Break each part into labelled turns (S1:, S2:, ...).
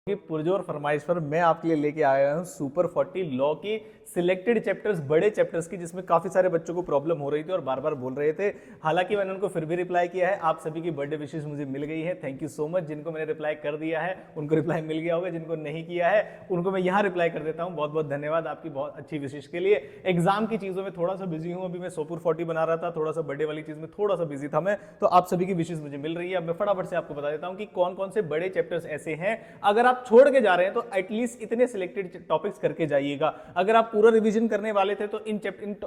S1: की पुरजोर फरमाइश पर मैं आपके लिए लेके आया हूँ सुपर 40 लॉ की सिलेक्टेड चैप्टर्स, बड़े चैप्टर्स की, जिसमें काफी सारे बच्चों को प्रॉब्लम हो रही थी और बार बार बोल रहे थे। हालांकि मैंने उनको फिर भी रिप्लाई किया है। आप सभी की बर्थडे विशेष मुझे मिल गई है, थैंक यू सो मच। जिनको मैंने रिप्लाई कर दिया है उनको रिप्लाई मिल गया होगा, जिनको नहीं किया है उनको मैं यहाँ रिप्लाई कर देता हूँ। बहुत बहुत धन्यवाद आपकी बहुत अच्छी विशेष के लिए। एग्जाम की चीजों में थोड़ा सा बिजी हूँ, अभी मैं सुपर 40 बना रहा था, थोड़ा सा बर्थडे वाली चीज में थोड़ा सा बिजी था मैं, तो आप सभी की विशेष मुझे मिल रही है। अब मैं फटाफट से आपको बता देता हूँ कि कौन कौन से बड़े चैप्टर्स ऐसे हैं। अगर आप छोड़ के जा रहे हैं तो एटलीस्ट इतने सिलेक्टेड टॉपिक्स करके जाइएगा। अगर आप पूरा रिवीजन करने वाले थे तो इन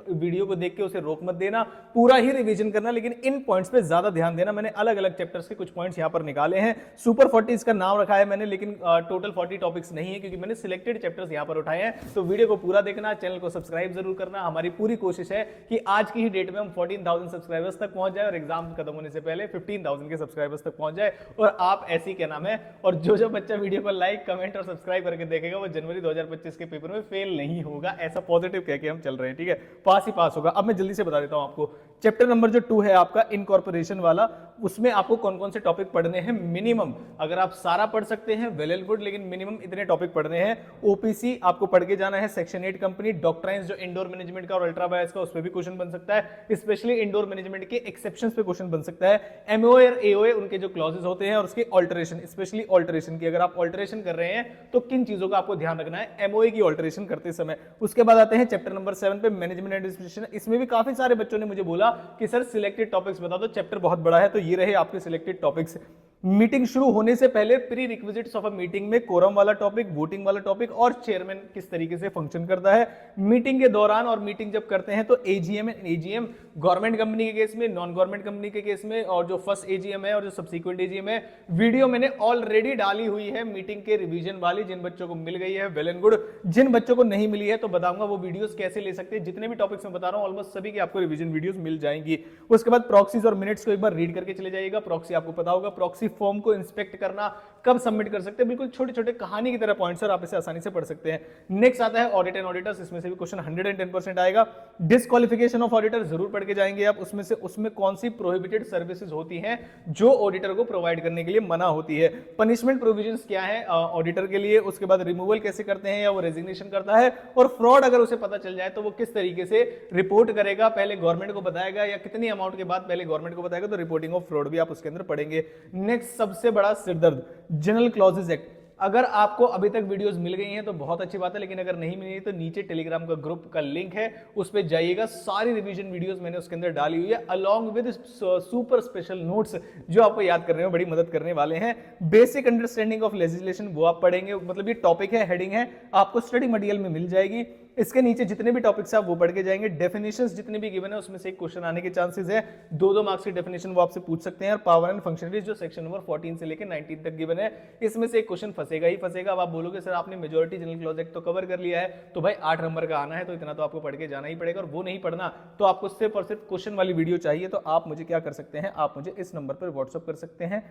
S1: वीडियो को देख के उसे रोक मत देना, पूरा ही रिवीजन करना, लेकिन इन पॉइंट्स पे ज्यादा ध्यान देना। मैंने अलग अलग चैप्टर्स के कुछ पॉइंट्स यहां पर निकाले हैं। सुपर 40 इसका नाम रखा है मैंने, लेकिन टोटल 40 टॉपिक्स नहीं है, क्योंकि मैंने सिलेक्टेड चैप्टर्स यहां पर उठाए हैं। तो वीडियो को पूरा देखना, चैनल को सब्सक्राइब जरूर करना। हमारी पूरी कोशिश है कि आज की ही डेट में हम 14,000 सब्सक्राइबर्स तक पहुंच जाए और एग्जाम खत्म होने से पहले 15,000 के सब्सक्राइबर्स तक पहुंच जाए। और आप ऐसी क्या नाम है, और जो बच्चा वीडियो को लाइक, कमेंट और सब्सक्राइब करके देखेगा वो जनवरी 2025 के पेपर में फेल नहीं होगा। ऐसा पॉजिटिव कह के हम चल रहे हैं, ठीक है, पास ही पास होगा। अब मैं जल्दी से बता देता हूं आपको। चैप्टर नंबर जो 2 है आपका इनकॉर्पोरेशन वाला, उसमें आपको कौन कौन से टॉपिक पढ़ने हैं मिनिमम। अगर आप सारा पढ़ सकते हैं वेल एंड गुड, लेकिन मिनिमम इतने टॉपिक पढ़ने हैं। ओपीसी आपको पढ़ के जाना है, सेक्शन 8 कंपनी डॉक्ट्राइन्स जो इंडोर मैनेजमेंट का और अल्ट्रा बायस का, उस पर भी क्वेश्चन बन सकता है। स्पेशली इंडोर मैनेजमेंट के एक्सेप्शंस पे क्वेश्चन बन सकता है। एमओए और एओए उनके जो क्लॉजेस होते हैं और उसके ऑल्टरेशन, स्पेशली ऑल्टरेशन की, अगर आप ऑल्टरेशन कर रहे हैं तो किन चीजों का आपको ध्यान रखना है एमओए की ऑल्टरेशन करते समय। उसके बाद आते हैं चैप्टर नंबर 7 पे मैनेजमेंट एडमिनिस्ट्रेशन। इसमें भी काफी सारे बच्चों ने मुझे बोला कि सर सिलेक्टेड टॉपिक्स बता दो, चैप्टर बहुत बड़ा है। तो ये रहे आपके सिलेक्टेड टॉपिक्स। मीटिंग शुरू होने से पहले pre requisites of a meeting में कोरम वाला टॉपिक, वोटिंग वाला टॉपिक और चेयरमैन किस तरीके से फंक्शन करता है। मीटिंग के दौरान और मीटिंग जब करते हैं तो एजीएम गवर्नमेंट कंपनी के केस में, नॉन गवर्नमेंट कंपनी के केस में, और जो फर्स्ट एजीएम है और जो सब्सिक्वेंट एजीएम है, वीडियो मैंने ऑलरेडी डाली हुई है मीटिंग के रिवीजन वाली। जिन बच्चों को मिल गई है वेल एंड गुड, जिन बच्चों को नहीं मिली है तो बताऊंगा वो वीडियोस कैसे ले सकते हैं। जितने भी टॉपिक्स मैं बता रहा हूं ऑलमोस्ट सभी की आपको रिवीजन वीडियोस मिल जाएंगी। उसके बाद प्रॉक्सीज और मिनट्स को एक बार रीड करके चले जाइएगा। प्रॉक्सी आपको पता होगा, प्रॉक्सी फॉर्म को इंस्पेक्ट करना, कब सबमिट कर सकते हैं, बिल्कुल छोटे छोटे कहानी की तरह पॉइंट्स और आप इसे आसानी से पढ़ सकते हैं। नेक्स्ट आता है ऑडिट एंड ऑडिटर्स। इसमें से भी क्वेश्चन 110% आएगा। डिस्क्वालिफिकेशन ऑफ ऑडिटर जरूर पढ़ के जाएंगे आप। उसमें कौन सी प्रोहिबिटेड सर्विसेज होती हैं जो ऑडिटर को प्रोवाइड करने के लिए मना होती है। पनिशमेंट प्रोविजंस क्या है ऑडिटर के लिए। उसके बाद रिमूवल कैसे करते हैं या वो रेजिग्नेशन करता है, और फ्रॉड अगर उसे पता चल जाए तो वो किस तरीके से रिपोर्ट करेगा, पहले गवर्नमेंट को बताएगा या कितनी अमाउंट के बाद पहले गवर्नमेंट को बताएगा। तो रिपोर्टिंग ऑफ फ्रॉड भी आप उसके अंदर पढ़ेंगे। नेक्स्ट सबसे बड़ा सिरदर्द, जनरल क्लॉजेज एक्ट। अगर आपको अभी तक वीडियोस मिल गई हैं तो बहुत अच्छी बात है, लेकिन अगर नहीं मिली तो नीचे टेलीग्राम का ग्रुप का लिंक है, उस पर जाइएगा। सारी रिवीजन वीडियोस मैंने उसके अंदर डाली हुई है along with super special notes जो आपको याद करने में बड़ी मदद करने वाले हैं। बेसिक अंडरस्टैंडिंग ऑफ लेजिस्लेशन वो आप पढ़ेंगे, मतलब ये टॉपिक है, हेडिंग है, आपको स्टडी मटेरियल में मिल जाएगी। इसके नीचे जितने भी टॉपिक्स आप वो पढ़ के जाएंगे। डेफिनेशंस जितने भी गिवन है उसमें से एक क्वेश्चन आने के चांसेस है। 2-2 मार्क्स की डेफिनेशन वो आपसे पूछ सकते हैं। और पावर एंड फंक्शनलिटीज जो सेक्शन नंबर 14 से लेकर 19 तक गिवन है, इसमें से एक क्वेश्चन फंसेगा ही फंसेगा। अब आप बोलोगे सर आपने मेजॉरिटी जनरल क्लॉज एक्ट तो कवर कर लिया है, तो भाई 8 नंबर का आना है तो इतना तो आपको पढ़ के जाना ही पड़ेगा। और वो नहीं पढ़ना तो आपको सिर्फ और सिर्फ क्वेश्चन वाली वीडियो चाहिए, तो आप मुझे क्या कर सकते हैं, आप मुझे इस नंबर पर व्हाट्सएप कर सकते हैं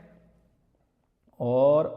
S1: और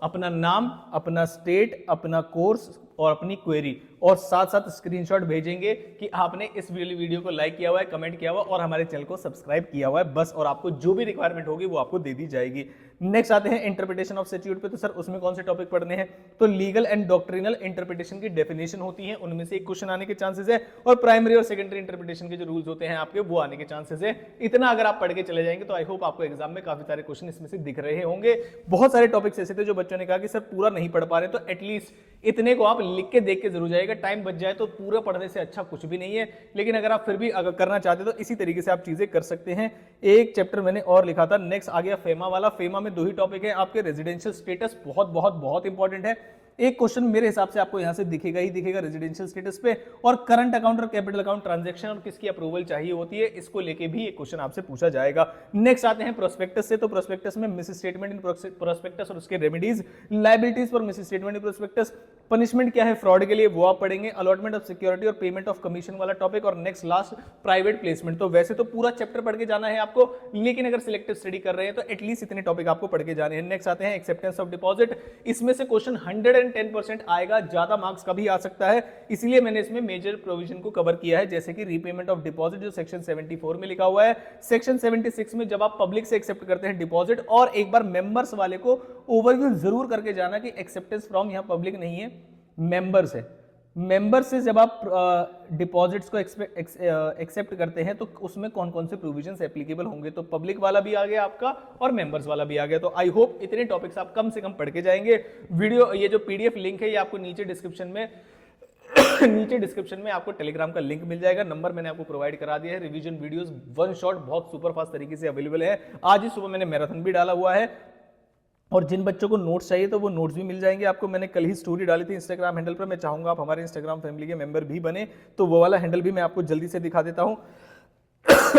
S1: अपना नाम, अपना स्टेट, अपना कोर्स और अपनी क्वेरी, और साथ साथ स्क्रीनशॉट भेजेंगे कि आपने इस वीडियो को लाइक किया हुआ है, कमेंट किया हुआ और हमारे चैनल को सब्सक्राइब किया हुआ है, बस। और आपको जो भी रिक्वायरमेंट होगी वो आपको दे दी जाएगी। नेक्स्ट आते हैं इंटरप्रिटेशन ऑफ स्टैट्यूट पे। तो सर उसमें कौन से टॉपिक पढ़ने हैं, तो लीगल एंड डॉक्ट्रिनल इंटरप्रिटेशन की डेफिनेशन होती है, उनमें से एक क्वेश्चन आने के चांसेस है। और प्राइमरी और सेकेंडरी इंटरप्रिटेशन के जो रूल्स होते हैं आपके, वो आने के चांसेस है। इतना अगर आप पढ़ के चले जाएंगे तो आई होप आपको एग्जाम में काफी सारे क्वेश्चन इसमें से दिख रहे होंगे। बहुत सारे टॉपिक्स ऐसे थे जो बच्चों ने कहा कि सर पूरा नहीं पढ़ पा रहे, तो एटलीस्ट इतने को आप लिख के देख के जरूर जाएगा। टाइम बच जाए तो पूरा पढ़ने से अच्छा कुछ भी नहीं है, लेकिन अगर आप फिर भी अगर करना चाहते तो इसी तरीके से आप चीजें कर सकते हैं। एक चैप्टर मैंने और लिखा था। नेक्स्ट आ गया फेमा वाला। फेमा में 2 ही टॉपिक है आपके। रेजिडेंशियल स्टेटस बहुत बहुत बहुत इंपॉर्टेंट है। एक क्वेश्चन मेरे हिसाब से आपको यहां से दिखेगा ही दिखेगा रेजिडेंशियल स्टेटस पे। और करंट अकाउंट और कैपिटल अकाउंट ट्रांजैक्शन और किसकी अप्रूवल चाहिए होती है, इसको लेके भी एक क्वेश्चन आपसे पूछा जाएगा। नेक्स्ट आते हैं प्रोस्पेक्टस से। तो प्रोस्पेक्टस में मिस स्टेटमेंट इन प्रोस्पेक्टस और उसके remedies, liabilities for miss statement in prospectus, punishment क्या है फ्रॉड के लिए वो आप पढ़ेंगे। अलॉटमेंट ऑफ सिक्योरिटी और पेमेंट ऑफ कमीशन वाला टॉपिक, और नेक्स्ट लास्ट प्राइवेट प्लेसमेंट। तो वैसे तो पूरा चैप्टर पढ़ के जाना है आपको, लेकिन अगर सिलेक्टिव स्टडी कर रहे हैं तो एटलीस्ट इतने टॉपिक आपको पढ़ के जाने हैं। नेक्स्ट आते हैं एक्सेप्टेंस ऑफ डिपॉजिट। इसमें से क्वेश्चन 110% आएगा, ज्यादा मार्क्स का भी आ सकता है, इसलिए मैंने इसमें मेजर प्रोविजन को कवर किया है, जैसे कि रीपेमेंट ऑफ डिपॉजिट जो सेक्शन 74 में लिखा हुआ है। सेक्शन 76 में जब आप पब्लिक से एक्सेप्ट करते हैं डिपॉजिट और एक बार मेंबर्स वाले को ओवरव्यू जरूर करके जाना कि एक्सेप्टेंस फ्रॉम यहाँ पब्लिक नहीं है, मेंबर्स है। मेंबर से जब आप डिपॉजिट्स को एक्सेप्ट करते हैं तो उसमें कौन कौन से प्रोविजंस एप्लीकेबल होंगे, तो पब्लिक वाला भी आ गया आपका और मेंबर्स वाला भी आ गया। तो आई होप इतने टॉपिक्स आप कम से कम पढ़ के जाएंगे। वीडियो ये जो पीडीएफ लिंक है ये आपको नीचे डिस्क्रिप्शन में नीचे डिस्क्रिप्शन में आपको टेलीग्राम का लिंक मिल जाएगा, नंबर मैंने आपको प्रोवाइड करा दिया है। रिवीजन वीडियोस वन शॉट बहुत सुपर फास्ट तरीके से अवेलेबल है। आज ही सुबह मैंने मैराथन भी डाला हुआ है, और जिन बच्चों को नोट्स चाहिए तो वो नोट्स भी मिल जाएंगे आपको। मैंने कल ही स्टोरी डाली थी इंस्टाग्राम हैंडल पर, मैं चाहूंगा आप हमारे इंस्टाग्राम फैमिली के मेंबर भी बने, तो वो वाला हैंडल भी मैं आपको जल्दी से दिखा देता हूं।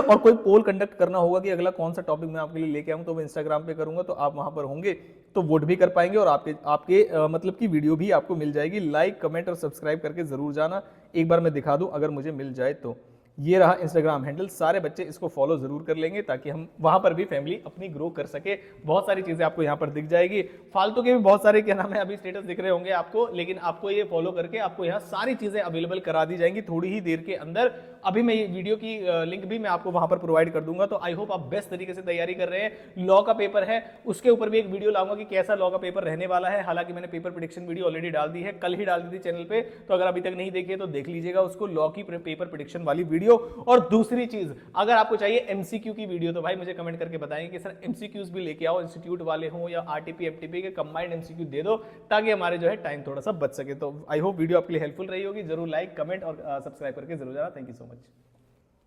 S1: और कोई पोल कंडक्ट करना होगा कि अगला कौन सा टॉपिक मैं आपके लिए लेके आऊं, तो वो इंस्टाग्राम पे करूंगा, तो आप वहां पर होंगे तो वोट भी कर पाएंगे, और आपके मतलब की वीडियो भी आपको मिल जाएगी। लाइक कमेंट और सब्सक्राइब करके जरूर जाना। एक बार मैं दिखा दूं अगर मुझे मिल जाए तो, ये रहा इंस्टाग्राम हैंडल। सारे बच्चे इसको फॉलो जरूर कर लेंगे ताकि हम वहां पर भी फैमिली अपनी ग्रो कर सके। बहुत सारी चीजें आपको यहाँ पर दिख जाएगी, फालतू के भी बहुत सारे क्या नाम है अभी स्टेटस दिख रहे होंगे आपको, लेकिन आपको ये फॉलो करके आपको यहाँ सारी चीजें अवेलेबल करा दी जाएंगी थोड़ी ही देर के अंदर। अभी मैं ये वीडियो की लिंक भी मैं आपको वहां पर प्रोवाइड कर दूंगा। तो आई होप आप बेस्ट तरीके से तैयारी कर रहे हैं। लॉ का पेपर है, उसके ऊपर भी एक वीडियो लाऊंगा कि कैसा लॉ का पेपर रहने वाला है। हालांकि मैंने पेपर प्रेडिक्शन वीडियो ऑलरेडी डाल दी है, कल ही डाल दी थी चैनल पे, तो अगर अभी तक नहीं देखी है तो देख लीजिएगा उसको, लॉ की पेपर प्रेडिक्शन वाली वीडियो। और दूसरी चीज, अगर आपको चाहिए एमसीक्यू की वीडियो तो भाई मुझे कमेंट करके बताएंगे कि सर एमसीक्यूज भी लेके आओ, इंस्टीट्यूट वाले हो या आरटीपी एफटीपी के कंबाइंड एमसीक्यू दे दो, ताकि हमारे जो है टाइम थोड़ा सा बच सके। तो आई होप वीडियो आपके लिए हेल्पफुल रही होगी। जरूर लाइक कमेंट और सब्सक्राइब करके जरूर जाना। Thank you so much.